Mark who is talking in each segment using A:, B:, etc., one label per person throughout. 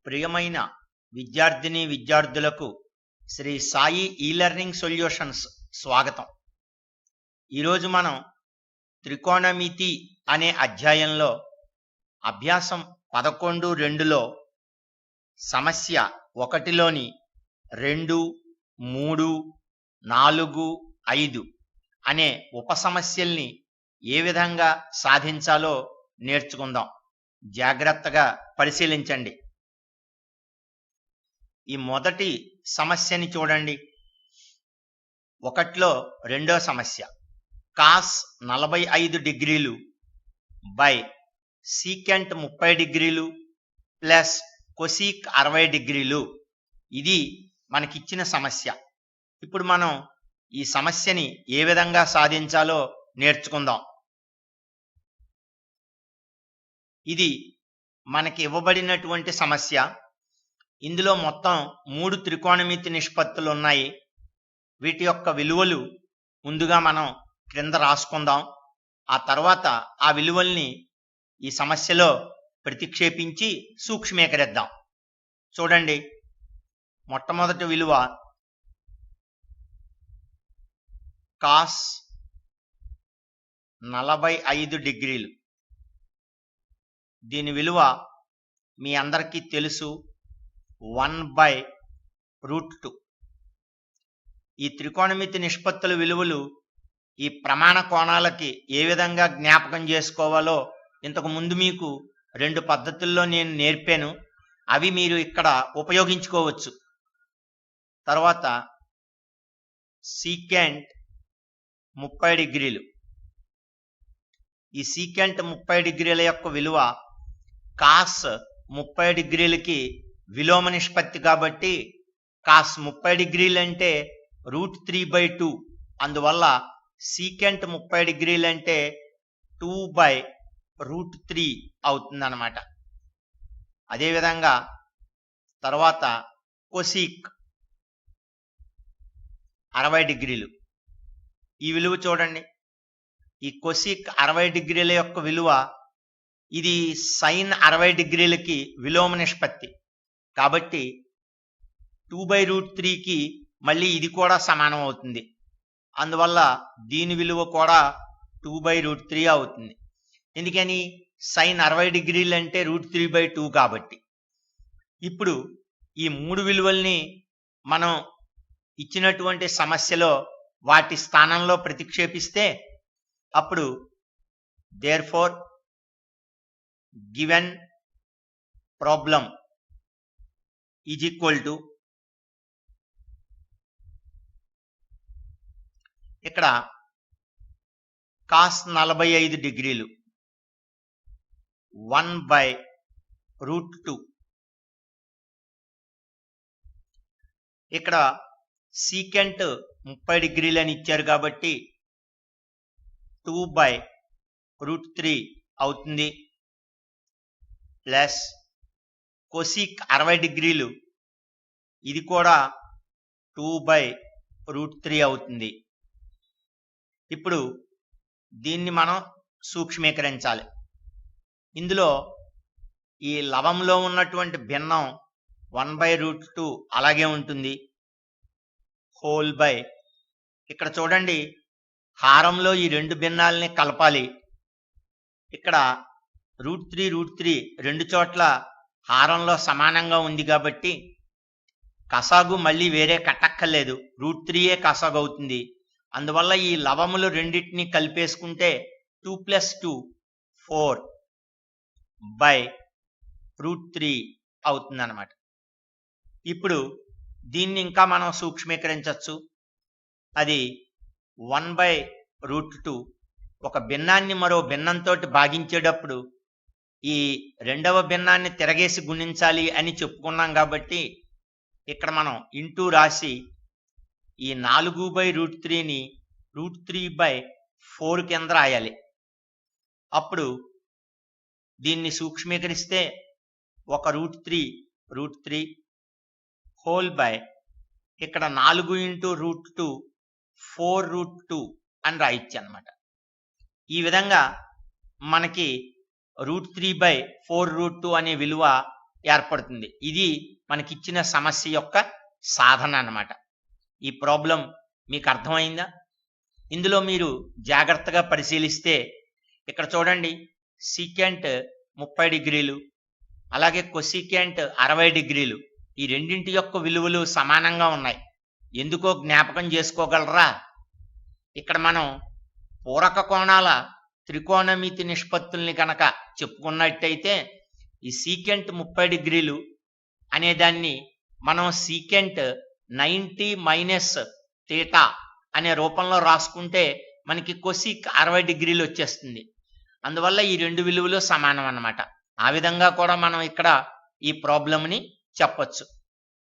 A: ప్రియమైన విద్యార్థిని విద్యార్థులకు శ్రీ సాయి ఈ-లెర్నింగ్ సొల్యూషన్స్ స్వాగతం. ఈరోజు మనం త్రికోణమితి అనే అధ్యాయంలో అభ్యాసం 11.2లో సమస్య 1లోని 2, 3, 4, 5 అనే ఉప సమస్యల్ని ఏ విధంగా సాధించాలో నేర్చుకుందాం. జాగ్రత్తగా పరిశీలించండి. ఈ మొదటి సమస్యని చూడండి. 1లో రెండో సమస్య కాస్ 45 డిగ్రీలు బై సీకెంట్ 30 డిగ్రీలు ప్లస్ కొసీక్ 60 డిగ్రీలు. ఇది మనకిచ్చిన సమస్య. ఇప్పుడు మనం ఈ సమస్యని ఏ విధంగా సాధించాలో నేర్చుకుందాం. ఇది మనకి ఇవ్వబడినటువంటి సమస్య. ఇందులో మొత్తం 3 త్రికోణమితి నిష్పత్తులు ఉన్నాయి. వీటి యొక్క విలువలు ముందుగా మనం క్రింద రాసుకుందాం. ఆ తర్వాత ఆ విలువల్ని ఈ సమస్యలో ప్రతిక్షేపించి సూక్ష్మీకరిద్దాం. చూడండి, మొట్టమొదటి విలువ కాస్ 45 డిగ్రీలు. దీని విలువ మీ అందరికీ తెలుసు, 1/√2. ఈ త్రికోణమితి నిష్పత్తుల విలువలు ఈ ప్రమాణ కోణాలకి ఏ విధంగా జ్ఞాపకం చేసుకోవాలో ఇంతకు ముందు మీకు 2 పద్ధతుల్లో నేను నేర్పాను. అవి మీరు ఇక్కడ ఉపయోగించుకోవచ్చు. తర్వాత సీకెంట్ 30 డిగ్రీలు. ఈ సీకెంట్ 30 డిగ్రీల యొక్క విలువ కాస్ 30 డిగ్రీలకి విలోమ నిష్పత్తి కాబట్టి కాస్ 30 డిగ్రీలు అంటే √3/2. అందువల్ల సీకెంట్ 30 డిగ్రీలు అంటే 2/√3 అవుతుందన్నమాట. అదేవిధంగా తర్వాత కొసీక్ 60 డిగ్రీలు. ఈ విలువ చూడండి. ఈ కొసీక్ 60 డిగ్రీల యొక్క విలువ ఇది సైన్ 60 డిగ్రీలకి విలోమ నిష్పత్తి కాబట్టి 2/√3కి మళ్ళీ ఇది కూడా సమానం అవుతుంది. అందువల్ల దీని విలువ కూడా 2/√3 అవుతుంది. ఎందుకని? సైన్ 60 డిగ్రీలు అంటే √3/2 కాబట్టి. ఇప్పుడు ఈ 3 విలువల్ని మనం ఇచ్చినటువంటి సమస్యలో వాటి స్థానంలో ప్రతిక్షేపిస్తే అప్పుడు therefore given problem is equal to, ఇక్కడ కాస్ 45 డిగ్రీలు 1/√2. ఇక్కడ సీకెంట్ 30 డిగ్రీలు అని ఇచ్చారు కాబట్టి 2/√3 అవుతుంది. ప్లస్ కొసీక్ 60 డిగ్రీలు, ఇది కూడా 2/√3 అవుతుంది. ఇప్పుడు దీన్ని మనం సూక్ష్మీకరించాలి. ఇందులో ఈ లవంలో ఉన్నటువంటి భిన్నం 1/√2 అలాగే ఉంటుంది. హోల్ బై, ఇక్కడ చూడండి, హారంలో ఈ 2 భిన్నాలని కలపాలి. ఇక్కడ √3 రెండు చోట్ల హారంలో సమానంగా ఉంది కాబట్టి కసాగు మళ్ళీ వేరే కట్టక్కర్లేదు, √3 కసాగు అవుతుంది. అందువల్ల ఈ లవములు రెండింటిని కలిపేసుకుంటే 2 + 2 4/√3 అవుతుంది అన్నమాట. ఇప్పుడు దీన్ని ఇంకా మనం సూక్ష్మీకరించవచ్చు. అది 1/√2 ఒక భిన్నాన్ని మరో భిన్నంతో భాగించేటప్పుడు ఈ రెండవ భిన్నాన్ని తిరగేసి గుణించాలి అని చెప్పుకున్నాం కాబట్టి ఇక్కడ మనం ఇంటూ రాసి ఈ 4/√3ని √3/4 కింద రాయాలి. అప్పుడు దీన్ని సూక్ష్మీకరిస్తే ఒక √3 హోల్ బై ఇక్కడ 4 × √2 4√2 అని రాయొచ్చు అన్నమాట. ఈ విధంగా మనకి √3/4√2 అనే విలువ ఏర్పడుతుంది. ఇది మనకిచ్చిన సమస్య యొక్క సాధన అన్నమాట. ఈ ప్రాబ్లం మీకు అర్థమైందా? ఇందులో మీరు జాగ్రత్తగా పరిశీలిస్తే ఇక్కడ చూడండి, సీకెంట్ 30 డిగ్రీలు, అలాగే కొసీకెంట్ 60 డిగ్రీలు. ఈ రెండింటి యొక్క విలువలు సమానంగా ఉన్నాయి. ఎందుకో జ్ఞాపకం చేసుకోగలరా? ఇక్కడ మనం పూరక కోణాల త్రికోణమితి నిష్పత్తుల్ని కనుక చెప్పుకున్నట్టయితే ఈ సీకెంట్ 30 డిగ్రీలు అనే దాన్ని మనం సీకెంట్ 90 మైనస్ థీటా అనే రూపంలో రాసుకుంటే మనకి కొసీక్ 60 డిగ్రీలు వచ్చేస్తుంది. అందువల్ల ఈ రెండు విలువలు సమానం అన్నమాట. ఆ విధంగా కూడా మనం ఇక్కడ ఈ ప్రాబ్లంని చెప్పొచ్చు.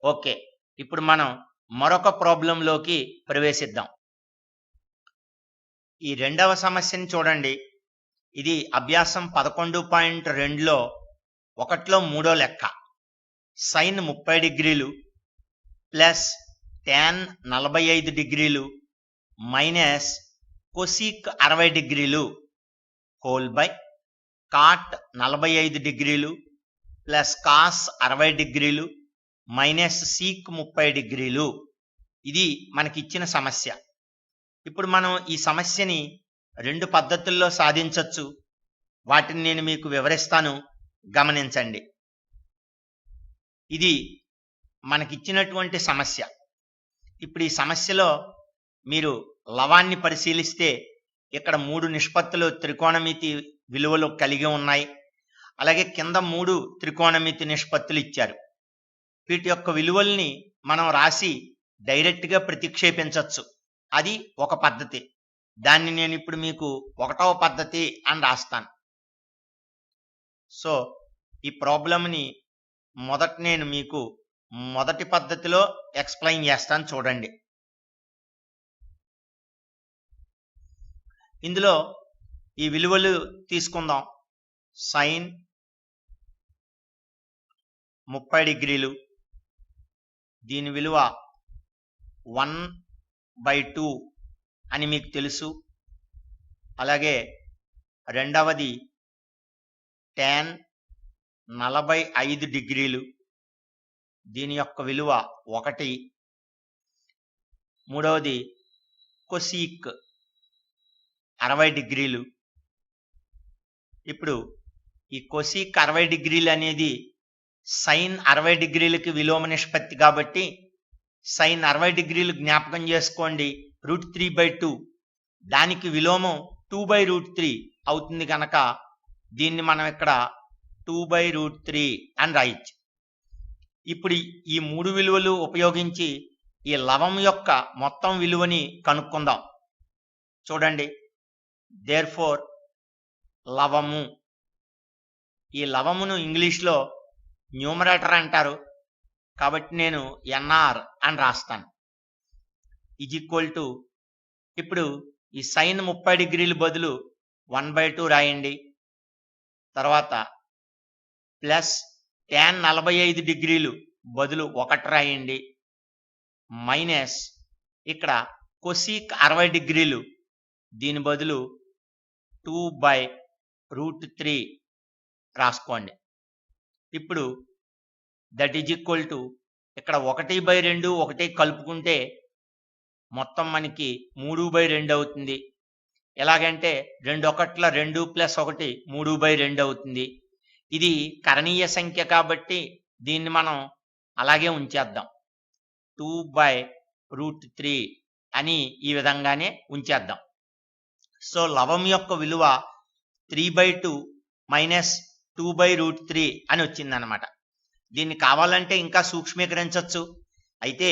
A: ఓకే, ఇప్పుడు మనం మరొక ప్రాబ్లంలోకి ప్రవేశిద్దాం. ఈ రెండవ సమస్యని చూడండి. ఇది అభ్యాసం 11.2లో 1లో 3వ లెక్క. సైన్ 30 డిగ్రీలు ప్లస్ tan 45 డిగ్రీలు మైనస్ కొసీక్ 60 డిగ్రీలు హోల్ బై కాట్ 45 డిగ్రీలు ప్లస్ కాస్ 60 డిగ్రీలు మైనస్ సీక్ 30 డిగ్రీలు. ఇది మనకిచ్చిన సమస్య. ఇప్పుడు మనం ఈ సమస్యని రెండు పద్ధతుల్లో సాధించవచ్చు. వాటిని నేను మీకు వివరిస్తాను, గమనించండి. ఇది మనకిచ్చినటువంటి సమస్య. ఇప్పుడు ఈ సమస్యలో మీరు లవాన్ని పరిశీలిస్తే ఇక్కడ 3 నిష్పత్తులు త్రికోణమితి విలువలు కలిగి ఉన్నాయి. అలాగే కింద 3 త్రికోణమితి నిష్పత్తులు ఇచ్చారు. వీటి యొక్క విలువల్ని మనం రాసి డైరెక్ట్గా ప్రతిక్షేపించవచ్చు. అది ఒక పద్ధతి. దాన్ని నేను ఇప్పుడు మీకు 1వ పద్ధతి అని రాస్తాను. సో ఈ ప్రాబ్లంని మొదట నేను మీకు మొదటి పద్ధతిలో ఎక్స్ప్లెయిన్ చేస్తాను, చూడండి. ఇందులో ఈ విలువలు తీసుకుందాం. సైన్ 30 డిగ్రీలు, దీని విలువ 1/2 అని మీకు తెలుసు. అలాగే రెండవది tan 45 డిగ్రీలు, దీని యొక్క విలువ 1. మూడవది కొసీక్ 60 డిగ్రీలు. ఇప్పుడు ఈ కొసీక్ 60 డిగ్రీలు అనేది సైన్ 60 డిగ్రీలకి విలోమ నిష్పత్తి కాబట్టి సైన్ 60 డిగ్రీలు జ్ఞాపకం చేసుకోండి, √3/2. దానికి విలోమం 2/√3 అవుతుంది కనుక దీన్ని మనం ఇక్కడ 2/√3 అని రాయొచ్చు. ఇప్పుడు ఈ 3 విలువలు ఉపయోగించి ఈ లవం యొక్క మొత్తం విలువని కనుక్కుందాం. చూడండి, దేర్ఫోర్ లవము, ఈ లవమును ఇంగ్లీష్లో న్యూమరేటర్ అంటారు కాబట్టి నేను NR అని రాస్తాను. = ఇప్పుడు ఈ సైన్ 30 డిగ్రీలు బదులు 1/2 రాయండి. తర్వాత ప్లస్ tan 45 డిగ్రీలు బదులు 1 రాయండి. మైనస్ ఇక్కడ కొసీక్ 60 డిగ్రీలు, దీని బదులు 2/√3 రాసుకోండి. ఇప్పుడు దట్ ఈజ్ ఈక్వల్ టు ఇక్కడ 1/2 1 కలుపుకుంటే మొత్తం మనకి 3/2 అవుతుంది. ఎలాగంటే 2 1 2 + 1 3/2 అవుతుంది. ఇది కరణీయ సంఖ్య కాబట్టి దీన్ని మనం అలాగే ఉంచేద్దాం. 2/√3 అని ఈ విధంగానే ఉంచేద్దాం. సో లవం యొక్క విలువ 3/2 మైనస్ 2/√3 అని వచ్చిందనమాట. దీన్ని కావాలంటే ఇంకా సూక్ష్మీకరించవచ్చు. అయితే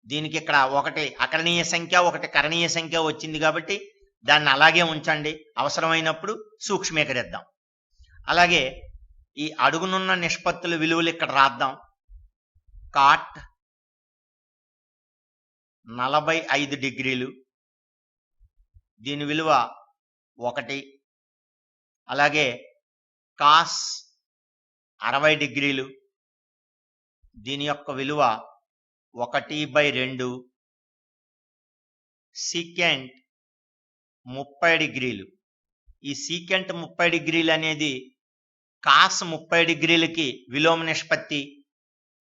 A: దీనికి ఇక్కడ 1 అకరణీయ సంఖ్య 1 కరణీయ సంఖ్య వచ్చింది కాబట్టి దాన్ని అలాగే ఉంచండి, అవసరమైనప్పుడు సూక్ష్మీకరిద్దాం. అలాగే ఈ అడుగునున్న నిష్పత్తుల విలువలు ఇక్కడ రాద్దాం. కాట్ 45 డిగ్రీలు, దీని విలువ 1. అలాగే కాస్ 60 డిగ్రీలు, దీని యొక్క విలువ 1/2. సీకెంట్ 30 డిగ్రీలు, ఈ సీకెంట్ 30 డిగ్రీలు అనేది కాస్ 30 డిగ్రీలకి విలోమ నిష్పత్తి.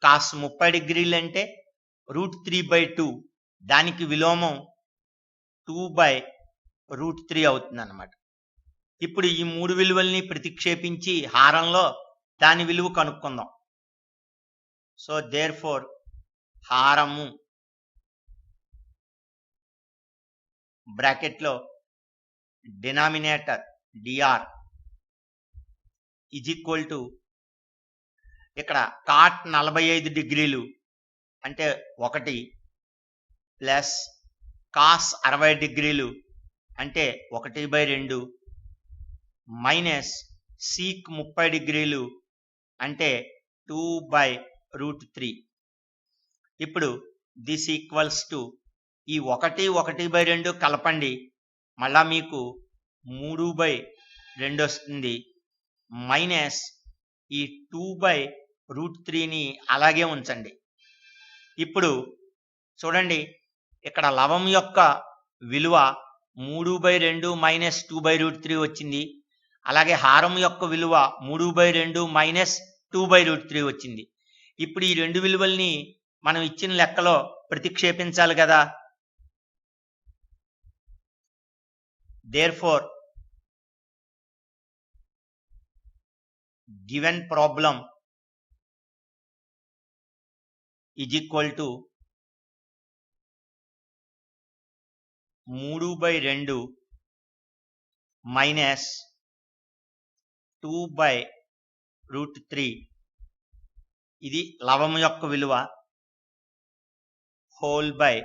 A: కాస్ 30 డిగ్రీలు అంటే √3/2, దానికి విలోమం 2/√3 అవుతుంది అన్నమాట. ఇప్పుడు ఈ 3 విలువల్ని ప్రతిక్షేపించి హారంలో దాని విలువ కనుక్కుందాం. సో దేర్ ఫోర్ హారము బ్రాకెట్లో denominator dr is equal to ఇక్కడ కాట్ 45 డిగ్రీలు అంటే 1 ప్లస్ కాస్ 60 డిగ్రీలు అంటే 1/2 మైనస్ సీక్ 30 డిగ్రీలు అంటే 2/√3. ఇప్పుడు దిస్ ఈక్వల్స్ టు ఈ 1/2 కలపండి, మళ్ళా మీకు 3/2 వస్తుంది, మైనస్ ఈ 2/√3ని అలాగే ఉంచండి. ఇప్పుడు చూడండి, ఇక్కడ లవం యొక్క విలువ 3/2 మైనస్ 2/√3 వచ్చింది. అలాగే హారం యొక్క విలువ 3/2 మైనస్ 2/√3 వచ్చింది. ఇప్పుడు ఈ రెండు విలువల్ని మనం ఇచ్చిన లెక్కలో ప్రతిక్షేపించాలి కదా. Therefore, given problem is equal to 3/2 minus 2/√3. ఇది లవము యొక్క విలువ హోల్ బై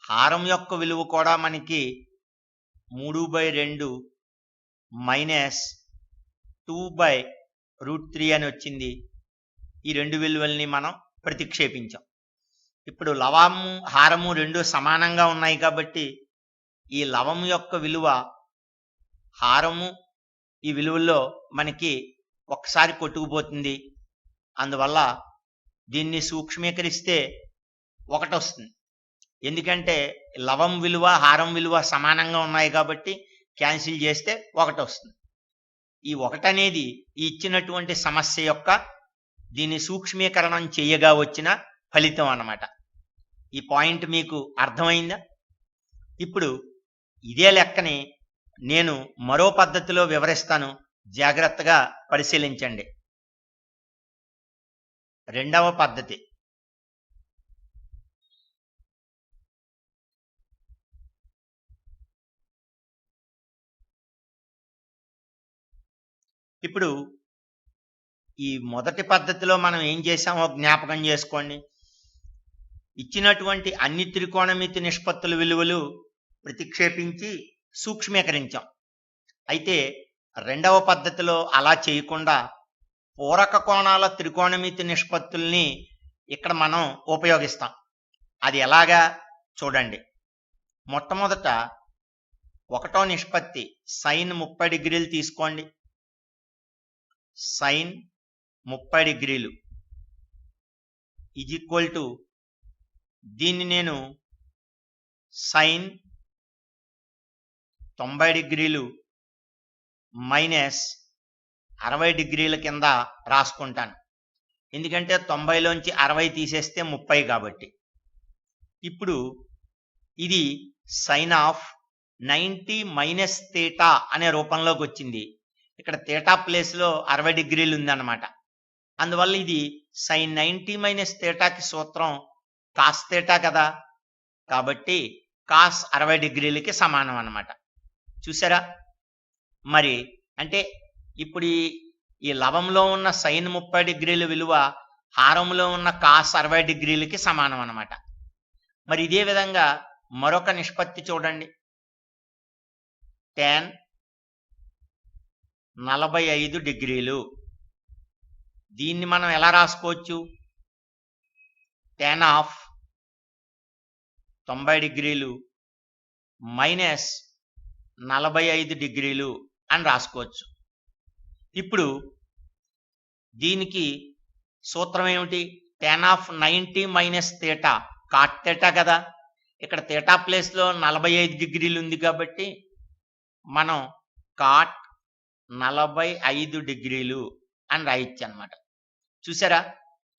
A: హారం యొక్క విలువ కూడా మనకి 3/2 మైనస్ 2/√3 అని వచ్చింది. ఈ రెండు విలువల్ని మనం ప్రతిక్షేపించాం. ఇప్పుడు లవము హారము రెండు సమానంగా ఉన్నాయి కాబట్టి ఈ లవము యొక్క విలువ హారము ఈ విలువల్లో మనకి ఒకసారి కొట్టుకుపోతుంది. అందువల్ల దీన్ని సూక్ష్మీకరిస్తే 1 వస్తుంది. ఎందుకంటే లవం విలువ హారం విలువ సమానంగా ఉన్నాయి కాబట్టి క్యాన్సిల్ చేస్తే 1 వస్తుంది. ఈ 1 అనేది ఇచ్చినటువంటి సమస్య యొక్క దీన్ని సూక్ష్మీకరణం చేయగా వచ్చిన ఫలితం అన్నమాట. ఈ పాయింట్ మీకు అర్థమైందా? ఇప్పుడు ఇదే లెక్కని నేను మరో పద్ధతిలో వివరిస్తాను, జాగ్రత్తగా పరిశీలించండి. రెండవ పద్ధతి. ఇప్పుడు ఈ మొదటి పద్ధతిలో మనం ఏం చేసామో జ్ఞాపకం చేసుకోండి. ఇచ్చినటువంటి అన్ని త్రికోణమితి నిష్పత్తుల విలువలు ప్రతిక్షేపించి సూక్ష్మీకరించాం. అయితే రెండవ పద్ధతిలో అలా చేయకుండా పూరక కోణాల త్రికోణమితి నిష్పత్తుల్ని ఇక్కడ మనం ఉపయోగిస్తాం. అది ఎలాగా చూడండి. మొట్టమొదట 1వ నిష్పత్తి సైన్ 30 డిగ్రీలు తీసుకోండి. సైన్ 30 డిగ్రీలు ఈజ్ ఈక్వల్ టు దీన్ని నేను సైన్ 90 డిగ్రీలు మైనస్ 60 డిగ్రీల కింద రాసుకుంటాను. ఎందుకంటే 90లోంచి 60 తీసేస్తే 30 కాబట్టి. ఇప్పుడు ఇది సైన్ ఆఫ్ 90 మైనస్ థీటా అనే రూపంలోకి వచ్చింది. ఇక్కడ థీటా ప్లేస్లో 60 డిగ్రీలు ఉందన్నమాట. అందువల్ల ఇది సైన్ 90 మైనస్ థీటాకి సూత్రం కాస్ థీటా కదా, కాబట్టి కాస్ 60 డిగ్రీలకి సమానం అన్నమాట. చూసారా? మరి అంటే ఇప్పుడు ఈ లవంలో ఉన్న సైన్ 30 డిగ్రీల విలువ హారంలో ఉన్న కాస్ 60 డిగ్రీలకి సమానం అన్నమాట. మరి ఇదే విధంగా మరొక నిష్పత్తి చూడండి. tan 45 డిగ్రీలు. దీన్ని మనం ఎలా రాసుకోవచ్చు? tan ఆఫ్ 90 డిగ్రీలు మైనస్ 45 డిగ్రీలు అని రాసుకోవచ్చు. ఇప్పుడు దీనికి సూత్రం ఏమిటి? tan of 90 minus theta cot theta కదా. ఇక్కడ థీటా ప్లేస్లో 45 డిగ్రీలు ఉంది కాబట్టి మనం కాట్ 45 డిగ్రీలు అని రాయొచ్చు అనమాట. చూసారా,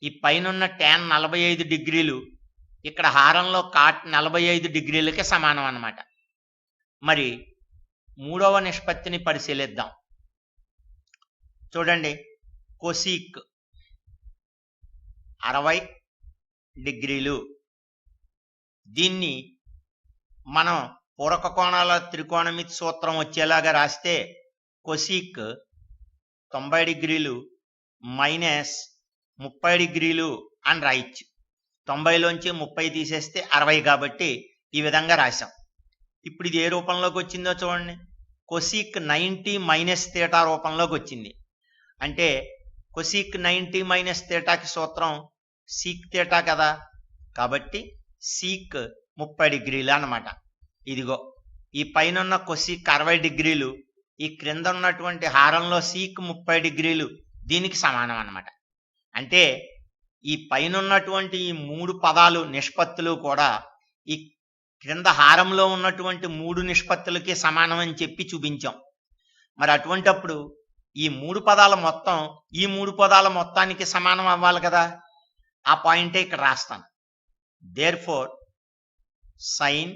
A: ఈ పైన tan 45 డిగ్రీలు ఇక్కడ హారంలో cot 45 డిగ్రీలకి సమానం అన్నమాట. మరి మూడవ నిష్పత్తిని పరిశీలిద్దాం. చూడండి, కొసీక్ 60 డిగ్రీలు. దీన్ని మనం పూరక కోణాల త్రికోణమితి సూత్రం వచ్చేలాగా రాస్తే కొసీక్ 90 డిగ్రీలు మైనస్ 30 డిగ్రీలు అని రాయొచ్చు. 90లోంచి 30 తీసేస్తే 60 కాబట్టి ఈ విధంగా రాశాం. ఇప్పుడు ఇది ఏ రూపంలోకి వచ్చిందో చూడండి, కొసీక్ 90 మైనస్ థీటా రూపంలోకి వచ్చింది. అంటే కొసీక్ 90 మైనస్ థీటాకి సూత్రం సీక్ థీటా కదా, కాబట్టి సీక్ 30 డిగ్రీలు అన్నమాట. ఇదిగో ఈ పైన కొసీక్ 60 డిగ్రీలు, ఈ క్రింద ఉన్నటువంటి హారంలో సీక్ 30 డిగ్రీలు దీనికి సమానం అన్నమాట. అంటే ఈ పైన ఉన్నటువంటి ఈ 3 పదాలు నిష్పత్తులు కూడా ఈ క్రింద హారంలో ఉన్నటువంటి 3 నిష్పత్తులకి సమానం అని చెప్పి చూపించాం. మరి అటువంటప్పుడు ఈ 3 పదాల మొత్తం ఈ 3 పదాల మొత్తానికి సమానం అవ్వాలి కదా, ఆ పాయింటే ఇక్కడ రాస్తాను. దేర్ఫోర్ సైన్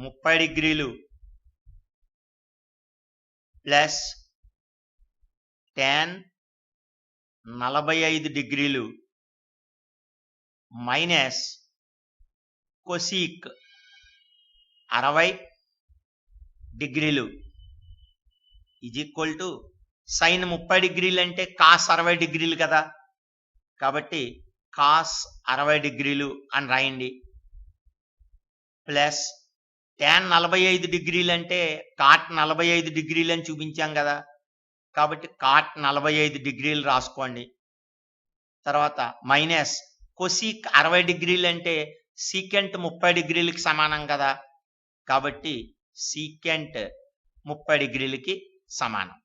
A: 30 డిగ్రీలు ప్లస్ tan 45 డిగ్రీలు మైనస్ కొసీక్ 60 డిగ్రీలు ఈజ్ ఈక్వల్ టు సైన్ 30 డిగ్రీలు అంటే కాస్ 60 డిగ్రీలు కదా, కాబట్టి కాస్ 60 డిగ్రీలు అని రాయండి. ప్లస్ tan 45 డిగ్రీలు అంటే కాట్ 45 డిగ్రీలు అని చూపించాం కదా, కాబట్టి కాట్ 45 డిగ్రీలు రాసుకోండి. తర్వాత మైనస్ కొసీక్ 60 డిగ్రీలు అంటే సీకెంట్ 30 డిగ్రీలకి సమానం కదా, కాబట్టి సీకెంట్ 30 డిగ్రీలకి సమానం.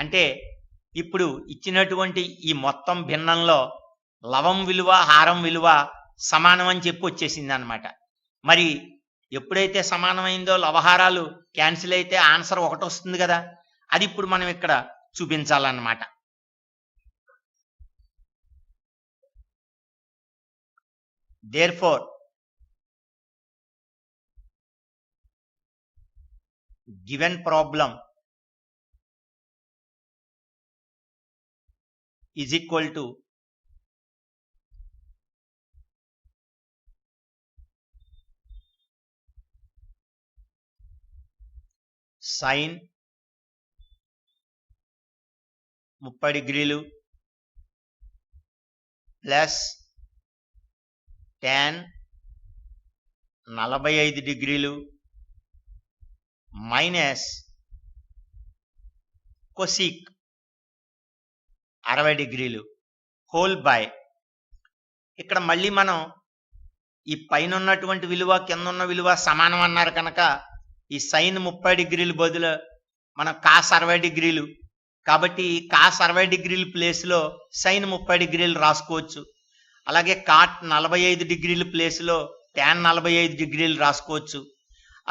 A: అంటే ఇప్పుడు ఇచ్చినటువంటి ఈ మొత్తం భిన్నంలో లవం విలువ హారం విలువ సమానం అని చెప్పి వచ్చేసింది అనమాట. మరి ఎప్పుడైతే సమానమైందో లవహారాలు క్యాన్సిల్ అయితే ఆన్సర్ 1 వస్తుంది కదా, అది ఇప్పుడు మనం ఇక్కడ చూపించాలన్నమాట. Therefore given problem is equal to sine 30 డిగ్రీలు ప్లస్ tan 45 డిగ్రీలు మైనస్ కొసీక్ 60 డిగ్రీలు హోల్ బై. ఇక్కడ మళ్ళీ మనం ఈ పైన ఉన్నటువంటి విలువ కింద ఉన్న విలువ సమానం అన్నారు కనుక ఈ సైన్ 30 డిగ్రీలు బదులు మనం కాస్ 60 డిగ్రీలు, కాబట్టి కాస్ 60 డిగ్రీల ప్లేస్లో సైన్ 30 డిగ్రీలు రాసుకోవచ్చు. అలాగే కాట్ 45 డిగ్రీల ప్లేస్లో tan 45 డిగ్రీలు రాసుకోవచ్చు.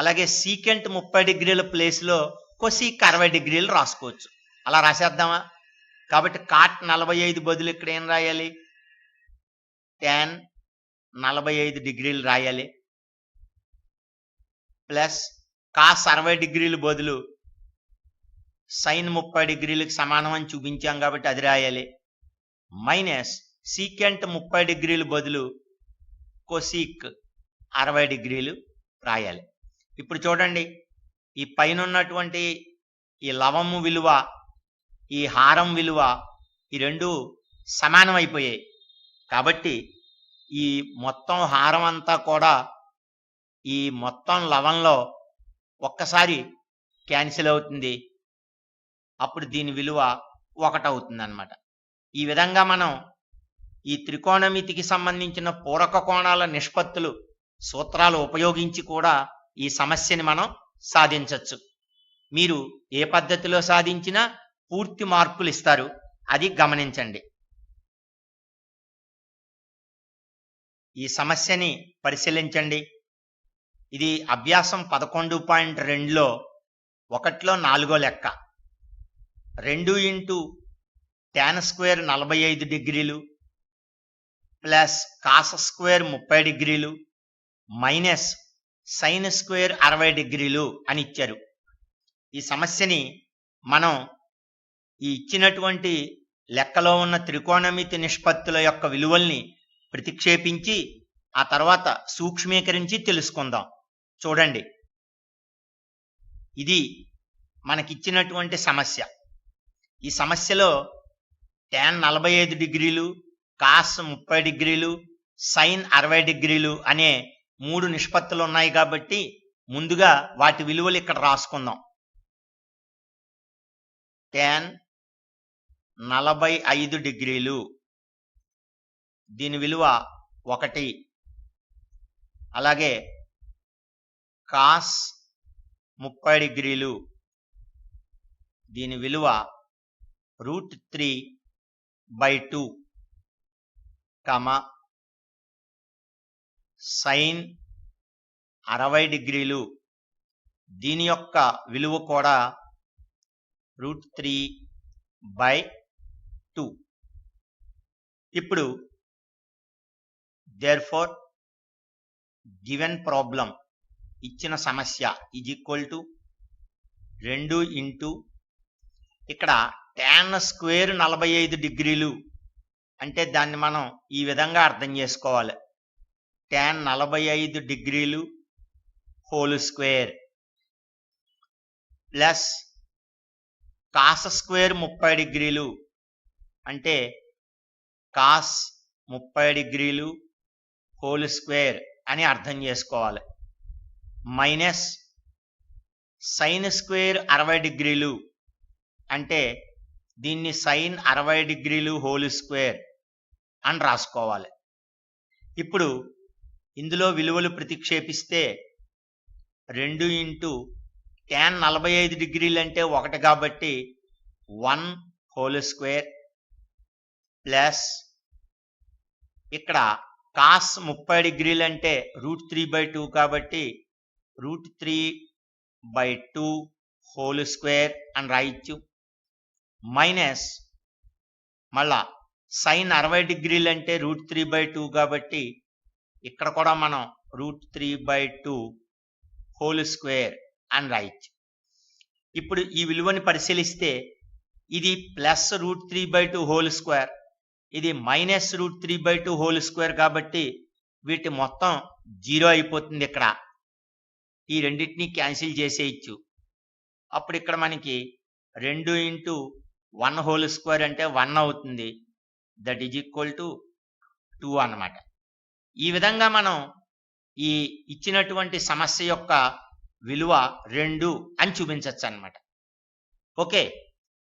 A: అలాగే సీకెంట్ 30 డిగ్రీల ప్లేస్లో కొసీక్ 60 డిగ్రీలు రాసుకోవచ్చు. అలా రాసేద్దామా? కాబట్టి కాట్ 45 బదులు ఇక్కడ ఏం రాయాలి, tan 45 డిగ్రీలు రాయాలి. ప్లస్ కాస్ 60 డిగ్రీలు బదులు సైన్ 30 డిగ్రీలకు సమానం అని చూపించాం కాబట్టి అది రాయాలి. మైనస్ సీకెంట్ 30 డిగ్రీలు బదులు కొసీక్ 60 డిగ్రీలు రాయాలి. ఇప్పుడు చూడండి, ఈ పైన ఉన్నటువంటి ఈ లవము విలువ ఈ హారం విలువ ఈ రెండు సమానం అయిపోయాయి. కాబట్టి ఈ మొత్తం హారం అంతా కూడా ఈ మొత్తం లవంలో ఒక్కసారి క్యాన్సిల్ అవుతుంది. అప్పుడు దీని విలువ 1 అవుతుంది అన్నమాట. ఈ విధంగా మనం ఈ త్రికోణమితికి సంబంధించిన పూరక కోణాల నిష్పత్తులు సూత్రాలు ఉపయోగించి కూడా ఈ సమస్యని మనం సాధించవచ్చు. మీరు ఏ పద్ధతిలో సాధించినా పూర్తి మార్కులు ఇస్తారు, అది గమనించండి. ఈ సమస్యని పరిశీలించండి. ఇది అభ్యాసం 11.2లో 1లో 4వ లెక్క. 2 ఇంటూ tan స్క్వేర్ 45 డిగ్రీలు ప్లస్ కాస్ స్క్వేర్ 30 డిగ్రీలు మైనస్ సైన్ స్క్వేర్ 60 డిగ్రీలు అని ఇచ్చారు. ఈ సమస్యని మనం ఈ ఇచ్చినటువంటి లెక్కలో ఉన్న త్రికోణమితి నిష్పత్తుల యొక్క విలువల్ని ప్రతిక్షేపించి ఆ తర్వాత సూక్ష్మీకరించి తెలుసుకుందాం. చూడండి, ఇది మనకిచ్చినటువంటి సమస్య. ఈ సమస్యలో tan 45 డిగ్రీలు, కాస్ 30 డిగ్రీలు, సైన్ 60 డిగ్రీలు అనే 3 నిష్పత్తులు ఉన్నాయి కాబట్టి ముందుగా వాటి విలువలు ఇక్కడ రాసుకుందాం. tan 45 డిగ్రీలు దీని విలువ 1. అలాగే కాస్ 30 డిగ్రీలు దీని విలువ √3/2, సైన్ 60 డిగ్రీలు దీని యొక్క విలువ కూడా √3/2. ఇప్పుడు therefore given problem ఇచ్చిన సమస్య ఈజ్ ఈక్వల్ టు 2 ఇంటూ ఇక్కడ tan స్క్వేర్ 45 డిగ్రీలు అంటే దాన్ని మనం ఈ విధంగా అర్థం చేసుకోవాలి. tan 45 డిగ్రీలు whole square plus cos square 30 డిగ్రీలు అంటే కాస్ 30 డిగ్రీలు హోల్ స్క్వేర్ అని అర్థం చేసుకోవాలి. మైనస్ సైన్ స్క్వేర్ 60 డిగ్రీలు అంటే దీన్ని సైన్ 60 డిగ్రీలు హోల్ స్క్వేర్ అని రాసుకోవాలి. ఇప్పుడు ఇందులో విలువలు ప్రతిక్షేపిస్తే 2 ఇంటూ tan 45 డిగ్రీలు అంటే 1 కాబట్టి 1 హోల్ స్క్వేర్ ప్లస్ ఇక్కడ కాస్ 30 డిగ్రీలు అంటే √3/2 కాబట్టి √3/2 హోల్ స్క్వేర్ అని రాయొచ్చు. మైనస్ మళ్ళా సైన్ 60 డిగ్రీలు అంటే √3/2 కాబట్టి ఇక్కడ కూడా మనం √3/2 హోల్ స్క్వేర్ అని రాయొచ్చు. ఇప్పుడు ఈ విలువని పరిశీలిస్తే ఇది ప్లస్ √3/2 హోల్ స్క్వేర్, ఇది మైనస్ √3/2 హోల్ స్క్వేర్ కాబట్టి వీటి మొత్తం 0 అయిపోతుంది. ఇక్కడ ఈ రెండింటినీ క్యాన్సిల్ చేసేయచ్చు. అప్పుడు ఇక్కడ మనకి 2 ఇంటూ 1 హోల్ స్క్వేర్ అంటే 1 అవుతుంది. దట్ ఈజ్ ఈక్వల్ టు 2 అన్నమాట. ఈ విధంగా మనం ఈ ఇచ్చినటువంటి సమస్య యొక్క విలువ 2 అని చూపించవచ్చు అన్నమాట. ఓకే,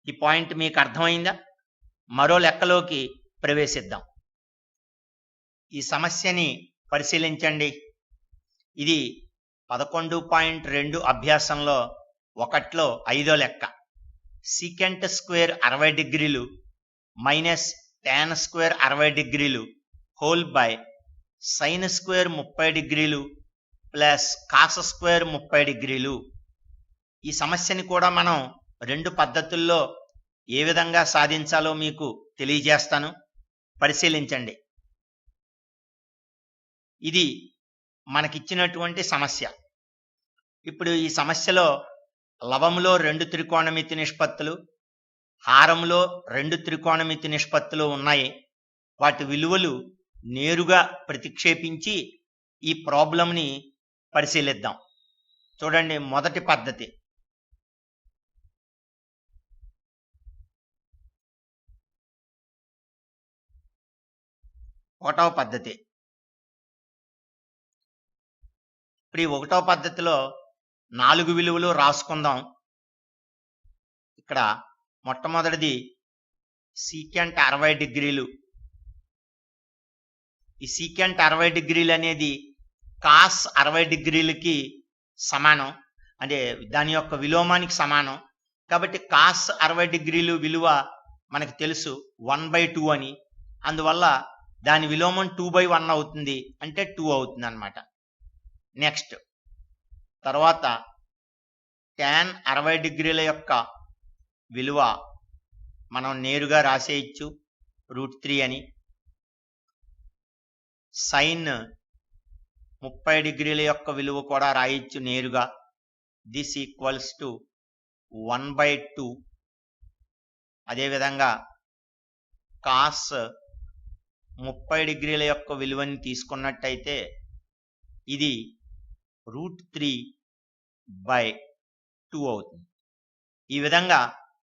A: ఈ పాయింట్ మీకు అర్థమైందా? మరో లెక్కలోకి ప్రవేశిద్దాం. ఈ సమస్యని పరిశీలించండి. ఇది 11.2 అభ్యాసంలో 1లో 5వ లెక్క. సీకెంట్ స్క్వేర్ 60 డిగ్రీలు మైనస్ tan స్క్వేర్ 60 డిగ్రీలు హోల్ బై సైన్ స్క్వేర్ 30 డిగ్రీలు ప్లస్ కాస్ స్క్వేర్ 30 డిగ్రీలు. ఈ సమస్యని కూడా మనం 2 పద్ధతుల్లో ఏ విధంగా సాధించాలో మీకు తెలియజేస్తాను. పరిశీలించండి. ఇది మనకిచ్చినటువంటి సమస్య. ఇప్పుడు ఈ సమస్యలో లవములో 2 త్రికోణమితి నిష్పత్తులు, హారములో 2 త్రికోణమితి నిష్పత్తులు ఉన్నాయి. వాటి విలువలు నేరుగా ప్రతిక్షేపించి ఈ ప్రాబ్లంని పరిశీలిద్దాం. చూడండి, మొదటి పద్ధతి. ఒకటవ పద్ధతి. ఇప్పుడు ఈ ఒకటవ పద్ధతిలో 4 విలువలు రాసుకుందాం. ఇక్కడ మొట్టమొదటిది సీకెంట్ 60 డిగ్రీలు. ఈ సీకెంట్ 60 డిగ్రీలు అనేది కాస్ 60 డిగ్రీలకి సమానం, అంటే దాని యొక్క విలోమానికి సమానం. కాబట్టి కాస్ 60 డిగ్రీలు విలువ మనకు తెలుసు 1/2 అని. అందువల్ల దాని విలోమం 2/1 అవుతుంది, అంటే 2 అవుతుంది అన్నమాట. నెక్స్ట్ తర్వాత tan 60 డిగ్రీల యొక్క విలువ మనం నేరుగా రాసేయచ్చు √3 అని. సైన్ 30 డిగ్రీల యొక్క విలువ కూడా రాయొచ్చు నేరుగా. This equals to 1/2. అదేవిధంగా కాస్ 30 డిగ్రీల యొక్క విలువని తీసుకున్నట్టయితే ఇది √3/2 అవుతుంది. ఈ విధంగా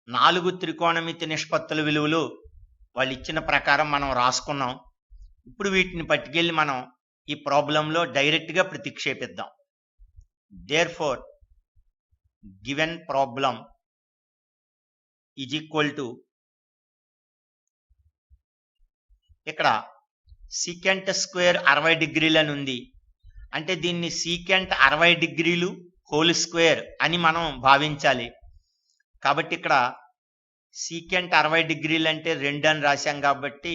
A: 4 త్రికోణమితి నిష్పత్తుల విలువలు వాళ్ళు ఇచ్చిన ప్రకారం మనం రాసుకున్నాం. ఇప్పుడు వీటిని పట్టుకెళ్ళి మనం ఈ ప్రాబ్లంలో డైరెక్ట్గా ప్రతిక్షేపిద్దాం. Therefore given problem is equal to, ఇక్కడ సీకెంట్ స్క్వేర్ 60 డిగ్రీలు అని ఉంది. అంటే దీన్ని సీకెంట్ 60 డిగ్రీలు హోల్ స్క్వేర్ అని మనం భావించాలి. కాబట్టి ఇక్కడ సీకెంట్ 60 డిగ్రీలు అంటే 2 అని రాశాం కాబట్టి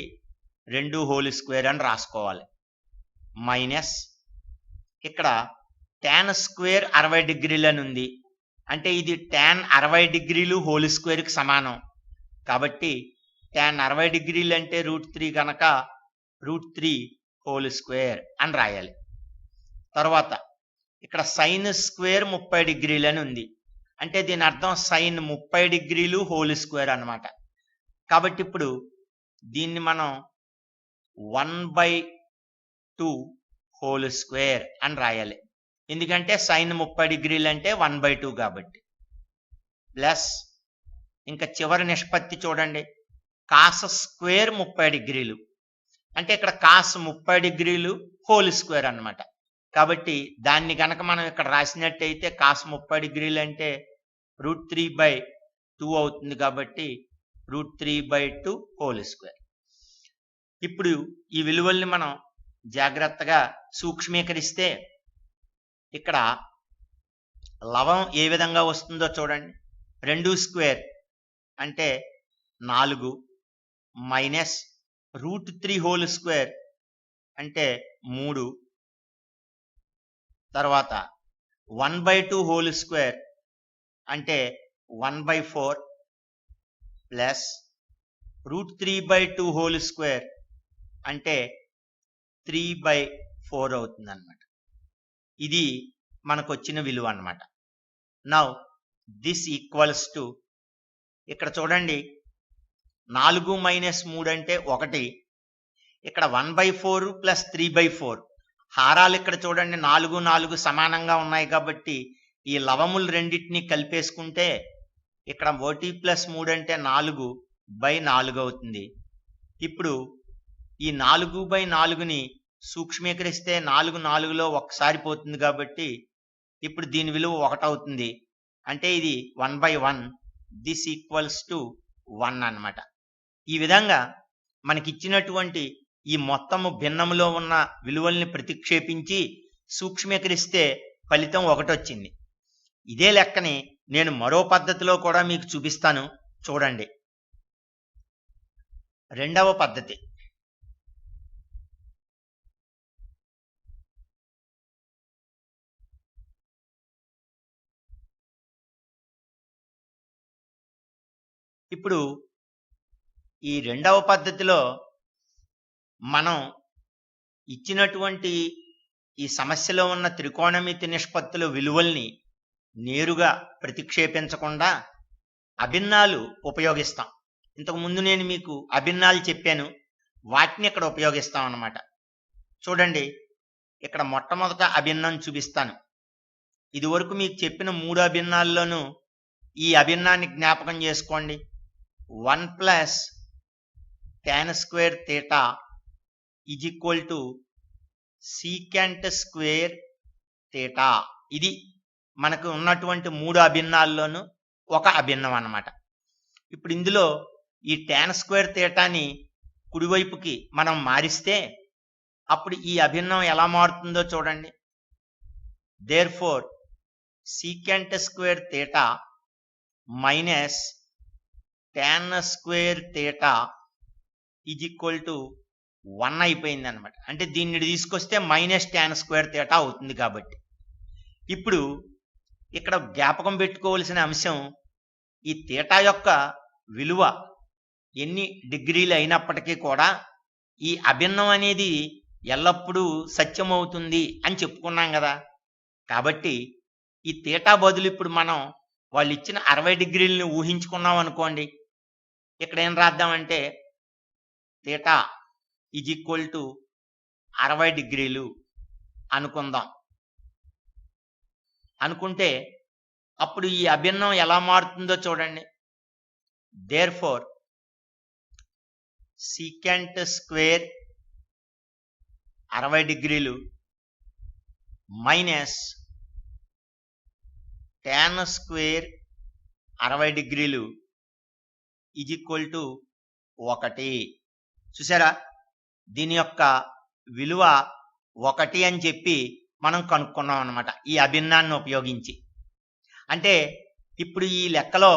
A: 2 హోల్ స్క్వేర్ అని రాసుకోవాలి. మైనస్ ఇక్కడ టాన్ స్క్వేర్ 60 డిగ్రీలు అని ఉంది. అంటే ఇది టాన్ 60 డిగ్రీలు హోల్ స్క్వేర్కి సమానం. కాబట్టి టాన్ 60 డిగ్రీలు అంటే √3 కనుక √3 హోల్ స్క్వేర్ అని రాయాలి. తర్వాత ఇక్కడ సైన్ స్క్వేర్ 30 డిగ్రీలు అని ఉంది. అంటే దీని అర్థం సైన్ 30 డిగ్రీలు హోల్ స్క్వేర్ అన్నమాట. కాబట్టి ఇప్పుడు దీన్ని మనం 1/2 హోల్ స్క్వేర్ అని రాయాలి. ఎందుకంటే సైన్ 30 డిగ్రీలు అంటే 1/2 కాబట్టి. ప్లస్ ఇంకా చివరి నిష్పత్తి చూడండి, కాస్ స్క్వేర్ 30 డిగ్రీలు. అంటే ఇక్కడ కాస్ 30 డిగ్రీలు హోల్ స్క్వేర్ అన్నమాట. కాబట్టి దాన్ని కనుక మనం ఇక్కడ రాసినట్టయితే కాస్ 30 డిగ్రీలు అంటే √3/2 అవుతుంది. కాబట్టి √3/2 హోల్ స్క్వేర్. ఇప్పుడు ఈ విలువల్ని మనం జాగ్రత్తగా సూక్ష్మీకరిస్తే ఇక్కడ లవం ఏ విధంగా వస్తుందో చూడండి. 2 స్క్వేర్ అంటే 4 మైనస్ √3 హోల్ స్క్వేర్ అంటే 3, తర్వాత 1/2 హోల్ స్క్వేర్ అంటే 1/4 ప్లస్ √3/2 హోల్ స్క్వేర్ అంటే 3/4 అవుతుంది అన్నమాట. ఇది మనకు వచ్చిన విలువ అన్నమాట. నౌ దిస్ ఈక్వల్స్ టు, ఇక్కడ చూడండి 4 - 3 అంటే 1. ఇక్కడ 1/4 ప్లస్ 3/4 హారాలు ఇక్కడ చూడండి 4, 4 సమానంగా ఉన్నాయి. కాబట్టి ఈ లవములు రెండింటినీ కలిపేసుకుంటే ఇక్కడ 1 + 3 అంటే 4/4 అవుతుంది. ఇప్పుడు ఈ 4/4ని సూక్ష్మీకరిస్తే 4 4లో ఒకసారి పోతుంది. కాబట్టి ఇప్పుడు దీని విలువ 1 అవుతుంది. అంటే ఇది 1/1. దిస్ ఈక్వల్స్ టు 1 అన్నమాట. ఈ విధంగా మనకిచ్చినటువంటి ఈ మొత్తము భిన్నములో ఉన్న విలువల్ని ప్రతిక్షేపించి సూక్ష్మీకరిస్తే ఫలితం 1 వచ్చింది. ఇదే లెక్కని నేను మరో పద్ధతిలో కూడా మీకు చూపిస్తాను, చూడండి. రెండవ పద్ధతి, ఇప్పుడు ఈ రెండవ పద్ధతిలో మనం ఇచ్చినటువంటి ఈ సమస్యలో ఉన్న త్రికోణమితి నిష్పత్తుల విలువల్ని నేరుగా ప్రతిక్షేపించకుండా అభిన్నాలు ఉపయోగిస్తాం. ఇంతకుముందు నేను మీకు అభిన్నాలు చెప్పాను, వాటిని ఇక్కడ ఉపయోగిస్తాం అన్నమాట. చూడండి, ఇక్కడ మొట్టమొదట అభిన్నం చూపిస్తాను. ఇదివరకు మీకు చెప్పిన 3 అభిన్నాల్లోనూ ఈ అభిన్నాన్ని జ్ఞాపకం చేసుకోండి. 1 + tan square theta is equal to secant square theta. ఇది మనకు ఉన్నటువంటి 3 అభిన్నాల్లోనూ ఒక అభిన్నం అన్నమాట. ఇప్పుడు ఇందులో ఈ tan స్క్వేర్ థీటాని కుడివైపుకి మనం మారిస్తే అప్పుడు ఈ అభిన్నం ఎలా మారుతుందో చూడండి. Therefore secant square theta minus tan square theta is equal to 1 అయిపోయింది అనమాట. అంటే దీన్ని తీసుకొస్తే -tan స్క్వేర్ థీటా అవుతుంది. కాబట్టి ఇప్పుడు ఇక్కడ జ్ఞాపకం పెట్టుకోవాల్సిన అంశం, ఈ థీటా యొక్క విలువ ఎన్ని డిగ్రీలు అయినప్పటికీ కూడా ఈ అభిన్నం అనేది ఎల్లప్పుడూ సత్యమవుతుంది అని చెప్పుకున్నాం కదా. కాబట్టి ఈ తీటా బదులు ఇప్పుడు మనం వాళ్ళు ఇచ్చిన 60 డిగ్రీలని ఊహించుకున్నాం అనుకోండి. ఇక్కడ ఏం రాద్దామంటే తీటా ఈజ్ ఈక్వల్ టు 60 డిగ్రీలు అనుకుందాం. అనుకుంటే అప్పుడు ఈ అభిన్నం ఎలా మారుతుందో చూడండి. దేర్ఫోర్ సీకెంట్ స్క్వేర్ 60 డిగ్రీలు మైనస్ టాన్ స్క్వేర్ 60 డిగ్రీలు ఈజ్ ఈక్వల్ టు 1. చూసారా, దీని యొక్క విలువ 1 అని చెప్పి మనం కనుక్కున్నాం అన్నమాట ఈ అభిన్నాన్ని ఉపయోగించి. అంటే ఇప్పుడు ఈ లెక్కలో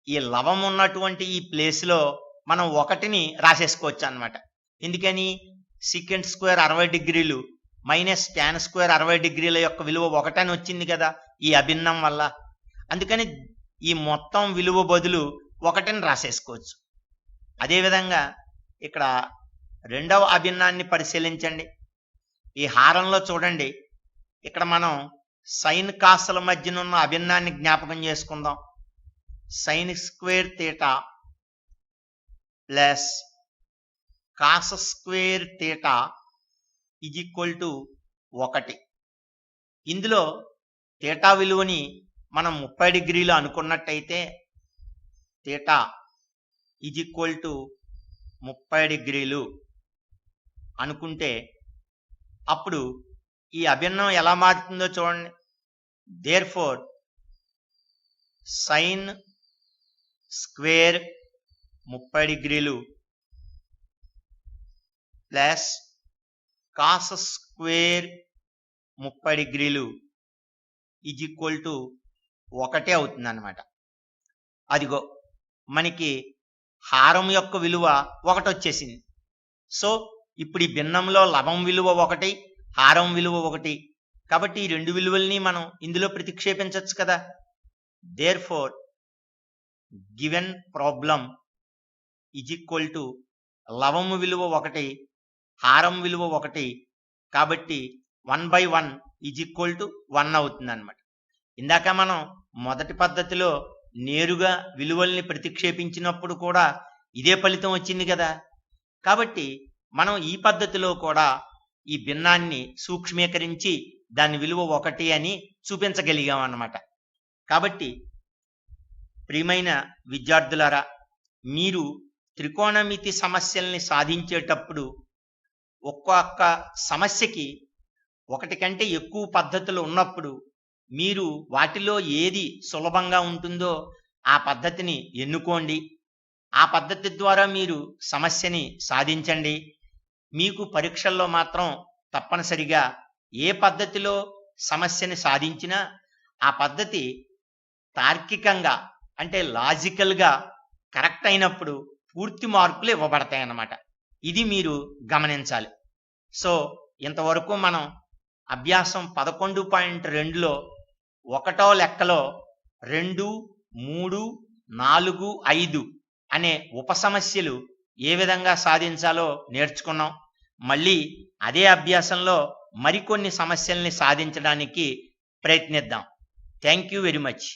A: ఈ లవం ఉన్నటువంటి ఈ ప్లేస్లో మనం 1ని రాసేసుకోవచ్చు అన్నమాట. ఎందుకని? సీకెంట్ స్క్వేర్ 60 డిగ్రీలు మైనస్ టాన్ స్క్వేర్ 60 డిగ్రీల యొక్క విలువ 1 అని వచ్చింది కదా ఈ అభిన్నం వల్ల. అందుకని ఈ మొత్తం విలువ బదులు 1ని రాసేసుకోవచ్చు. అదేవిధంగా ఇక్కడ రెండవ అభిన్నాన్ని పరిశీలించండి. ఈ హారంలో చూడండి, ఇక్కడ మనం సైన్ కాస్ల మధ్యనున్న అభిన్నాన్ని జ్ఞాపకం చేసుకుందాం. Sine square theta plus cos square theta is equal to 1. ఇందులో తీటా విలువని మనం 30 డిగ్రీలు అనుకున్నట్టయితే తీటా ఈజ్ ఈక్వల్ టు 30 డిగ్రీలు అనుకుంటే అప్పుడు ఈ అభిన్నం ఎలా మారుతుందో చూడండి. దేర్ఫోర్ సైన్ స్క్వేర్ 30 డిగ్రీలు ప్లస్ కాస్ స్క్వేర్ 30 డిగ్రీలు ఈజ్ ఈక్వల్ టు 1 అవుతుంది అన్నమాట. అదిగో మనకి హారం యొక్క విలువ 1 వచ్చేసింది. సో ఇప్పుడు ఈ భిన్నంలో లవం విలువ 1, హారం విలువ 1. కాబట్టి ఈ రెండు విలువల్ని మనం ఇందులో ప్రతిక్షేపించవచ్చు కదా. Therefore given problem is equal to లవము విలువ 1, హారం విలువ 1. కాబట్టి 1/1 ఈజ్ ఈక్వల్ టు 1 అవుతుంది అన్నమాట. ఇందాక మనం మొదటి పద్ధతిలో నేరుగా విలువల్ని ప్రతిక్షేపించినప్పుడు కూడా ఇదే ఫలితం వచ్చింది కదా. కాబట్టి మనం ఈ పద్ధతిలో కూడా ఈ భిన్నాన్ని సూక్ష్మీకరించి దాని విలువ 1 అని చూపించగలిగాం అన్నమాట. కాబట్టి ప్రియమైన విద్యార్థులారా, మీరు త్రికోణమితి సమస్యల్ని సాధించేటప్పుడు ఒక్కొక్క సమస్యకి 1 కంటే ఎక్కువ పద్ధతులు ఉన్నప్పుడు మీరు వాటిలో ఏది సులభంగా ఉంటుందో ఆ పద్ధతిని ఎన్నుకోండి. ఆ పద్ధతి ద్వారా మీరు సమస్యని సాధించండి. మీకు పరీక్షల్లో మాత్రం తప్పనిసరిగా ఏ పద్ధతిలో సమస్యని సాధించినా ఆ పద్ధతి తార్కికంగా అంటే లాజికల్గా కరెక్ట్ అయినప్పుడు పూర్తి మార్కులు ఇవ్వబడతాయి అన్నమాట. ఇది మీరు గమనించాలి. సో ఇంతవరకు మనం అభ్యాసం 11.2లో 1వ లెక్కలో 2, 3, 4, 5 అనే ఉప సమస్యలు ఏ విధంగా సాధించాలో నేర్చుకున్నాం. మళ్ళీ అదే అభ్యాసంలో మరికొన్ని సమస్యల్ని సాధించడానికి ప్రయత్నిద్దాం. Thank you very much.